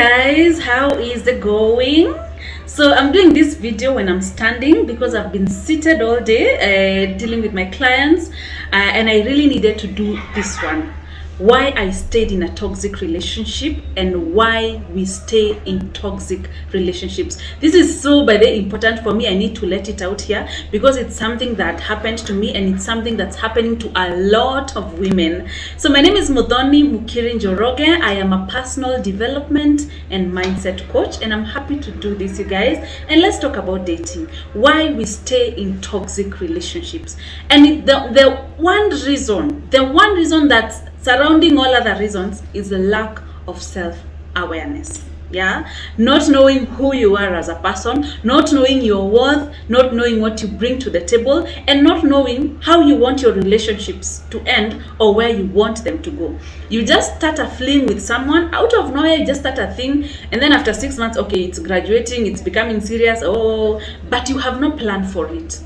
guys, how is it going? So I'm doing this video when I'm standing because I've been seated all day dealing with my clients, and I really needed to do this one. Why I stayed in a toxic relationship and why we stay in toxic relationships. This is so very important for me. I need to let it out here because it's something that happened to me and it's something that's happening to a lot of women. So my name is Muthoni Mukiri. I am a personal development and mindset coach, and I'm happy to do this, you guys. And let's talk about dating. Why we stay in toxic relationships. And the one reason that's surrounding all other reasons is the lack of self-awareness. Yeah, not knowing who you are as a person, not knowing your worth, not knowing what you bring to the table, and not knowing how you want your relationships to end or where you want them to go. You just start a fling with someone out of nowhere. You just start a thing, and then after 6 months, okay, it's graduating, it's becoming serious. But you have no plan for it,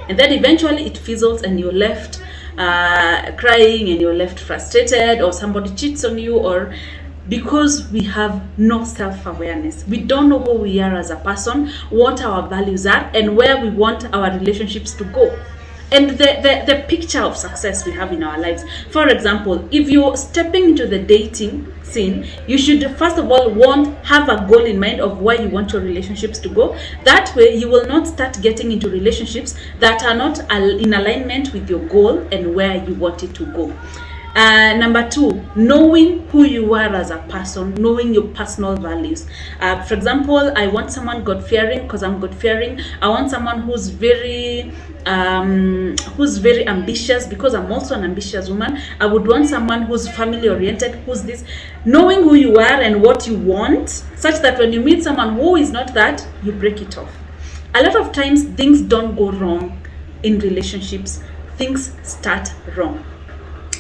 and then eventually it fizzles, and you're left crying, and you're left frustrated, or somebody cheats on you, or because we have no self-awareness. We don't know who we are as a person, what our values are, and where we want our relationships to go, and the picture of success we have in our lives. For example, if you're stepping into the dating scene, you should first of all have a goal in mind of where you want your relationships to go. That way you will not start getting into relationships that are not in alignment with your goal and where you want it to go. Number 2, knowing who you are as a person, knowing your personal values. For example, I want someone God-fearing because I'm God-fearing. I want someone who's very ambitious because I'm also an ambitious woman. I would want someone who's family-oriented, who's this. Knowing who you are and what you want, such that when you meet someone who is not that, you break it off. A lot of times, things don't go wrong in relationships. Things start wrong.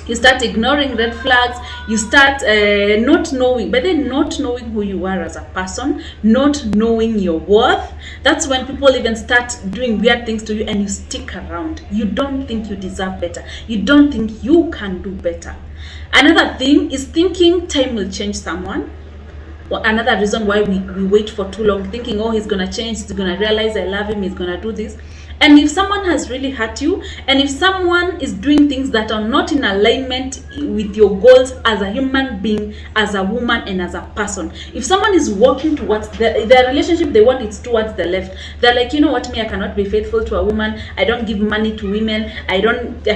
You start ignoring red flags. You start not knowing who you are as a person, not knowing your worth. That's when people even start doing weird things to you, and you stick around. You don't think you deserve better. You don't think you can do better. Another thing is thinking time will change someone. Another reason why we wait for too long, thinking, oh, he's gonna change, he's gonna realize I love him, he's gonna do this. And if someone has really hurt you, and if someone is doing things that are not in alignment with your goals as a human being, as a woman, and as a person, if someone is walking towards the relationship they want, it's towards the left. They're like, you know what, me, I cannot be faithful to a woman. I don't give money to women. I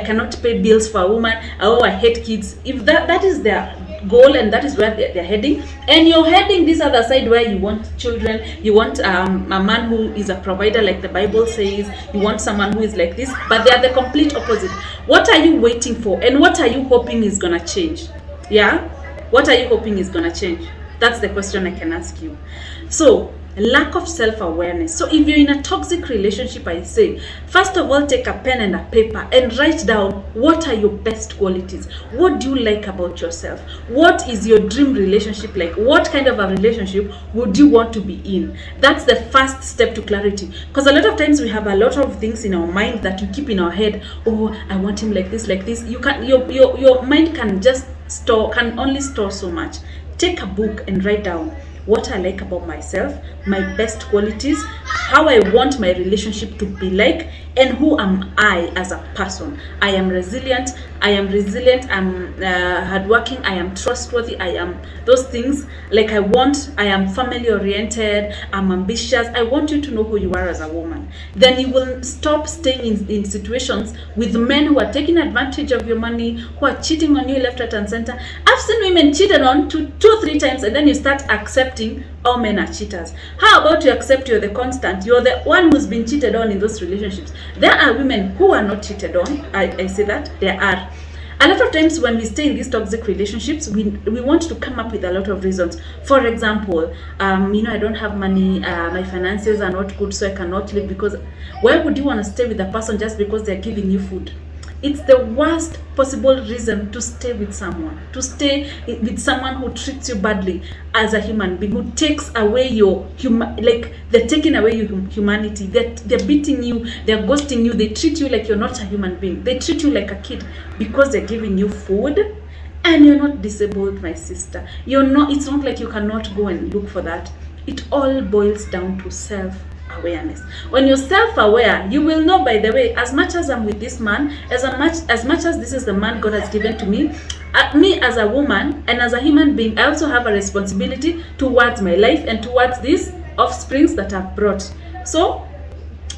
cannot pay bills for a woman. Oh, I hate kids. If that is their goal and that is where they're heading, and you're heading this other side where you want children, you want a man who is a provider like the Bible says, you want someone who is like this, but they are the complete opposite. What are you waiting for, and what are you hoping is gonna change? Yeah, what are you hoping is gonna change? That's the question I can ask you. So lack of self-awareness. So if you're in a toxic relationship, I say, first of all, take a pen and a paper and write down what are your best qualities. What do you like about yourself? What is your dream relationship like? What kind of a relationship would you want to be in? That's the first step to clarity. Because a lot of times we have a lot of things in our mind that we keep in our head. Oh, I want him like this, like this. You can your mind can only store so much. Take a book and write down what I like about myself, my best qualities, how I want my relationship to be like, and who am I as a person. I am resilient, I'm hardworking, I am trustworthy, I am those things. Like I am family oriented, I'm ambitious. I want you to know who you are as a woman. Then you will stop staying in situations with men who are taking advantage of your money, who are cheating on you left, right, and center. I've seen women cheated on 2-3 times, and then you start accepting all men are cheaters. How about you accept you're the constant? You're the one who's been cheated on in those relationships. There are women who are not cheated on. I say that. There are. A lot of times when we stay in these toxic relationships, we want to come up with a lot of reasons. For example, I don't have money, my finances are not good, so I cannot live. Because why would you want to stay with a person just because they're giving you food? It's the worst possible reason to stay with someone, who treats you badly as a human being, who takes away your they're taking away your humanity. They're beating you, they're ghosting you, they treat you like you're not a human being. They treat you like a kid because they're giving you food And you're not disabled, my sister. You're not. It's not like you cannot go and look for that. It all boils down to self-awareness. When you're self-aware, you will know, by the way, as much as I'm with this man, as much as this is the man God has given to me, me as a woman and as a human being, I also have a responsibility towards my life and towards these offsprings that I've brought. So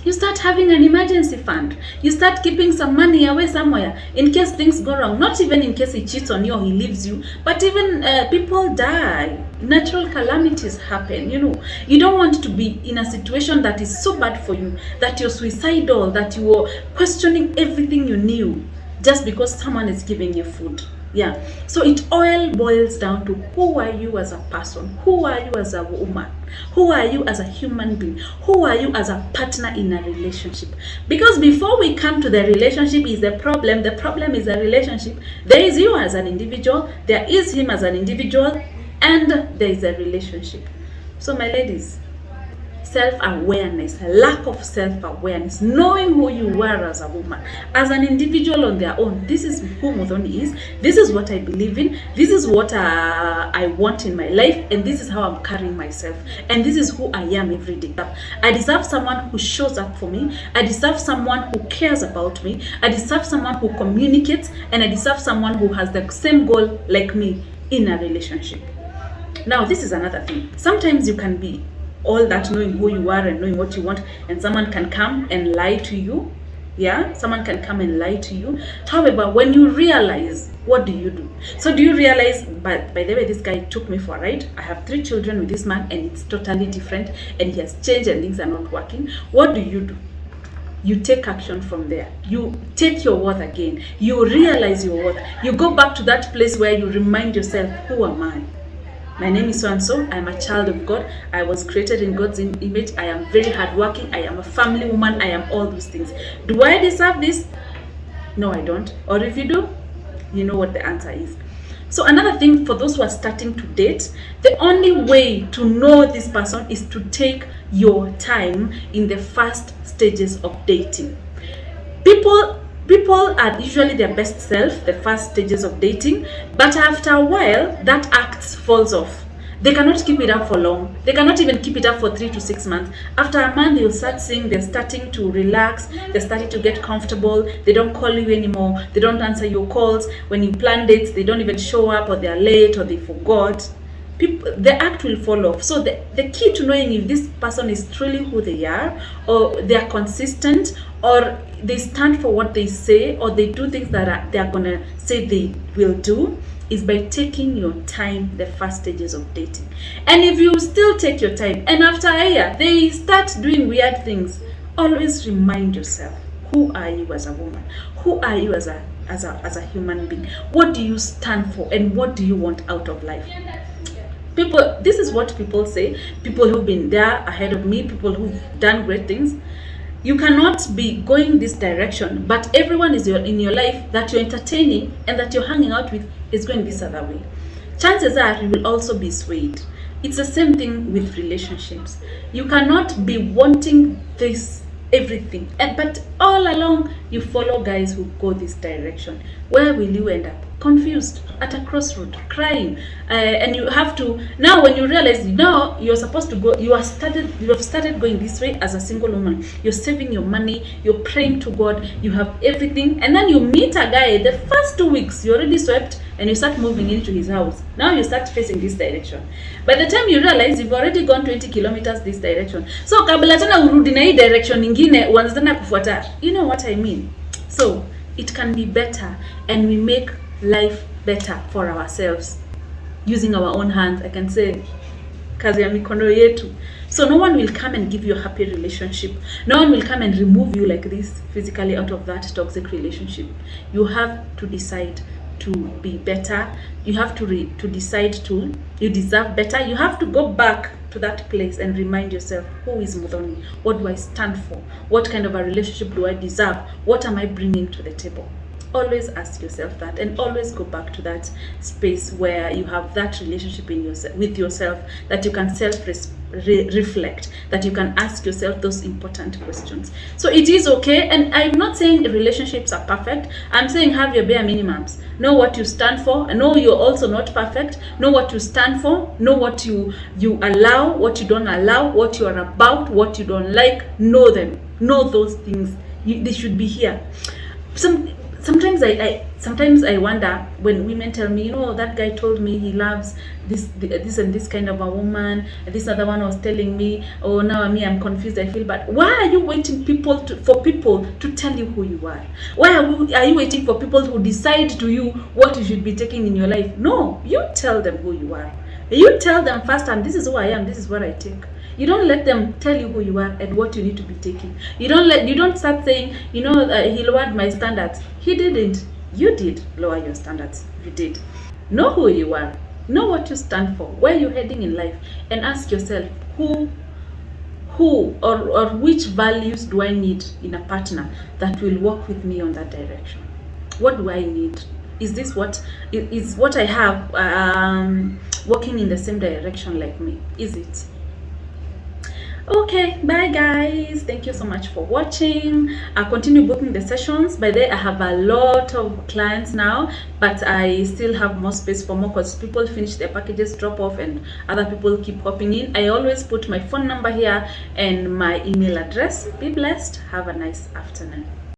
you start having an emergency fund. You start keeping some money away somewhere in case things go wrong. Not even in case he cheats on you or he leaves you, but even people die. Natural calamities happen, you know. You don't want to be in a situation that is so bad for you, that you're suicidal, that you are questioning everything you knew just because someone is giving you food. Yeah, so it all boils down to who are you as a person, who are you as a woman, who are you as a human being, who are you as a partner in a relationship. Because before we come to the relationship is the problem is a relationship. There is you as an individual, there is him as an individual, and there is a relationship. So my ladies, self-awareness, lack of self-awareness, knowing who you are as a woman, as an individual on their own. This is who Muthoni is. This is what I believe in. This is what I want in my life, and this is how I'm carrying myself. And this is who I am every day. I deserve someone who shows up for me. I deserve someone who cares about me. I deserve someone who communicates, and I deserve someone who has the same goal like me in a relationship. Now, this is another thing. Sometimes you can be all that, knowing who you are and knowing what you want, and someone can come and lie to you. Yeah, someone can come and lie to you. However, when you realize, what do you do? So do you realize, by the way, this guy took me for a ride. I have 3 children with this man, and it's totally different, and he has changed and things are not working. What do? You take action from there. You take your worth again. You realize your worth. You go back to that place where you remind yourself, who am I? My name is so-and-so. I am a child of God. I was created in God's image. I am very hardworking. I am a family woman. I am all those things. Do I deserve this? No, I don't. Or if you do, you know what the answer is. So another thing, for those who are starting to date, the only way to know this person is to take your time in the first stages of dating. People are usually their best self, the first stages of dating, but after a while, that act falls off. They cannot keep it up for long. They cannot even keep it up for 3 to 6 months. After a month, you'll start seeing they're starting to relax. They're starting to get comfortable. They don't call you anymore. They don't answer your calls. When you plan dates, they don't even show up, or they're late, or they forgot. The act will fall off. So the key to knowing if this person is truly who they are, or they are consistent, or they stand for what they say, or they do things that they are gonna say they will do, is by taking your time the first stages of dating. And if you still take your time, and after a year they start doing weird things, always remind yourself, who are you as a woman? Who are you as a human being? What do you stand for, and what do you want out of life? People, this is what people say. People who've been there ahead of me, people who've done great things. You cannot be going this direction, but everyone is in your life that you're entertaining and that you're hanging out with is going this other way. Chances are you will also be swayed. It's the same thing with relationships. You cannot be wanting this everything, but all along you follow guys who go this direction. Where will you end up? Confused, at a crossroad, crying, and you have to, now when you realize now you're supposed to go, you have started going this way as a single woman. You're saving your money, you're praying to God, you have everything, and then you meet a guy. The first 2 weeks you already swept, and you start moving into his house. Now you start facing this direction. By the time you realize, you've already gone 20 kilometers this direction. So kabla tena urudi na hii direction nyingine, uanze tena kufuata. You know what I mean? So it can be better, and we make life better for ourselves using our own hands. I can say kazi ya mikono yetu. So no one will come and give you a happy relationship. No one will come and remove you like this physically out of that toxic relationship. You have to decide to be better. You have to decide you deserve better. You have to go back to that place and remind yourself, who is Muthoni? What do I stand for? What kind of a relationship do I deserve? What am I bringing to the table? Always ask yourself that, and always go back to that space where you have that relationship with yourself, that you can reflect, that you can ask yourself those important questions. So it is okay, and I'm not saying relationships are perfect. I'm saying have your bare minimums. Know what you stand for. Know you're also not perfect. Know what you stand for. Know what you allow, what you don't allow, what you are about, what you don't like. Know them. Know those things. They should be here. Sometimes I wonder when women tell me, that guy told me he loves this and this kind of a woman. This other one was telling me, oh, now I'm confused, I feel bad. Why are you waiting for people to tell you who you are? Why are you waiting for people who decide to you what you should be taking in your life? No, you tell them who you are. You tell them first, and this is who I am, this is what I take. You don't let them tell you who you are and what you need to be taking. You don't start saying, he lowered my standards. He didn't. You did lower your standards. You did. Know who you are. Know what you stand for, where you're heading in life, and ask yourself, who or which values do I need in a partner that will walk with me on that direction? What do I need? Is this what I have walking in the same direction like me? Is it? Okay, bye guys. Thank you so much for watching. I'll continue booking the sessions. By then I have a lot of clients now, but I still have more space for more because people finish their packages, drop off, and other people keep hopping in. I always put my phone number here and my email address. Be blessed. Have a nice afternoon.